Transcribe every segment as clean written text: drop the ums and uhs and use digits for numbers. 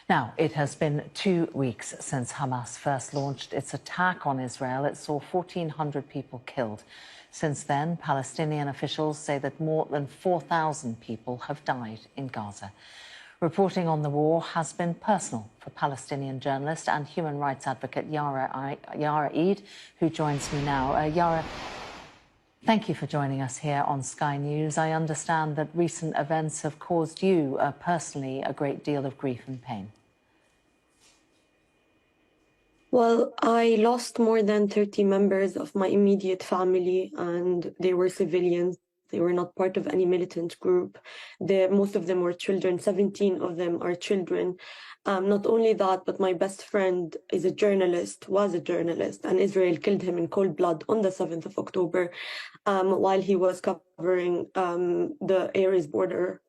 Now, it has been 2 weeks since Hamas first launched its attack on Israel. It saw 1,400 people killed. Since then, Palestinian officials say that more than 4,000 people have died in Gaza. Reporting on the war has been personal for Palestinian journalist and human rights advocate Yara Eid, who joins me now. Yara, thank you for joining us here on Sky News. I understand that recent events have caused you personally a great deal of grief and pain. Well, I lost more than 30 members of my immediate family, and they were civilians. They were not part of any militant group. Most of them were children. 17 of them are children. Not only that, but my best friend was a journalist, and Israel killed him in cold blood on the 7th of October while he was covering the Ares border.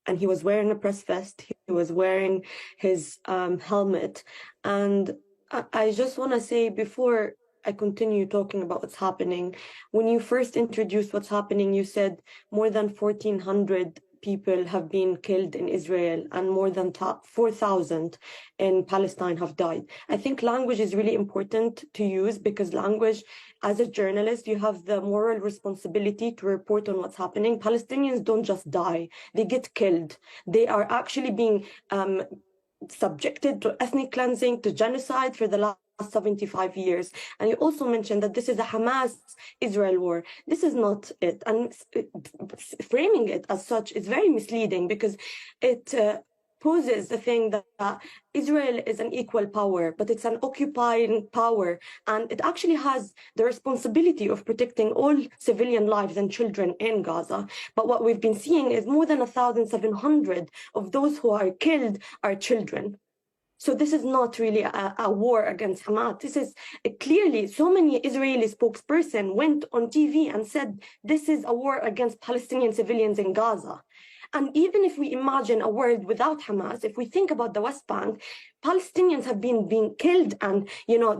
And he was wearing a press vest, he was wearing his helmet. And I just want to say, before I continue talking about what's happening, when you first introduced what's happening, you said more than 1,400 people have been killed in Israel and more than 4,000 in Palestine have died. I think language is really important to use, because language, as a journalist, you have the moral responsibility to report on what's happening. Palestinians don't just die, they get killed. They are actually being subjected to ethnic cleansing, to genocide for the last 75 years. And you also mentioned that this is a Hamas-Israel war. This is not it. And framing it as such is very misleading, because it poses the thing that Israel is an equal power, but it's an occupying power, and it actually has the responsibility of protecting all civilian lives and children in Gaza. But what we've been seeing is more than 1,700 of those who are killed are children. So this is not really a war against Hamas. This is clearly, so many Israeli spokesperson went on TV and said this is a war against Palestinian civilians in Gaza. And even if we imagine a world without Hamas, if we think about the West Bank, Palestinians have been being killed, and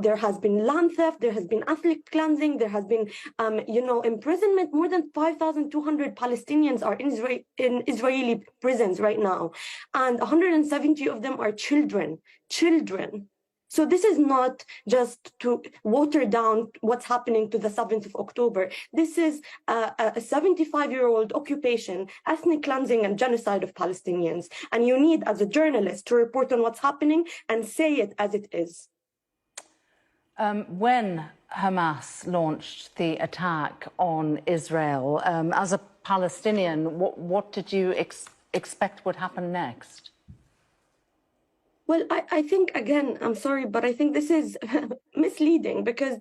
there has been land theft, there has been ethnic cleansing, there has been imprisonment. More than 5,200 Palestinians are in Israeli prisons right now, and 170 of them are children. So this is not just to water down what's happening to the 7th of October. This is a 75-year-old occupation, ethnic cleansing and genocide of Palestinians. And you need, as a journalist, to report on what's happening and say it as it is. When Hamas launched the attack on Israel, as a Palestinian, what did you expect would happen next? Well, I think, again, I'm sorry, but I think this is misleading, because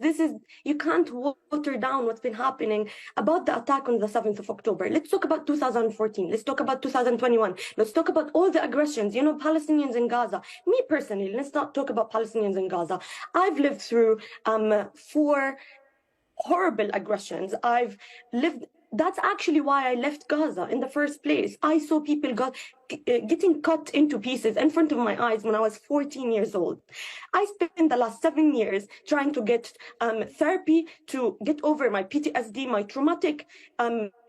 you can't water down what's been happening about the attack on the 7th of October. Let's talk about 2014. Let's talk about 2021. Let's talk about all the aggressions, Palestinians in Gaza. Me personally, let's not talk about Palestinians in Gaza. I've lived through 4 horrible aggressions. That's actually why I left Gaza in the first place. I saw people getting cut into pieces in front of my eyes when I was 14 years old. I spent the last 7 years trying to get therapy to get over my PTSD, my traumatic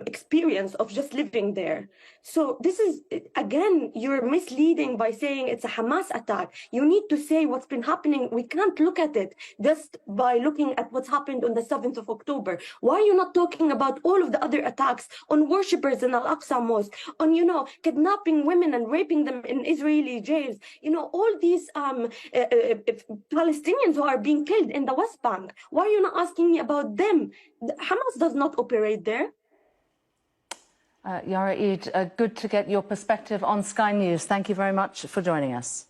experience of just living there. So this is, again, you're misleading by saying it's a Hamas attack. You need to say what's been happening. We can't look at it just by looking at what's happened on the 7th of October. Why are you not talking about all of the other attacks on worshippers in Al-Aqsa Mosque, on, kidnapping women and raping them in Israeli jails? All these Palestinians who are being killed in the West Bank. Why are you not asking me about them? Hamas does not operate there. Yara Eid, good to get your perspective on Sky News. Thank you very much for joining us.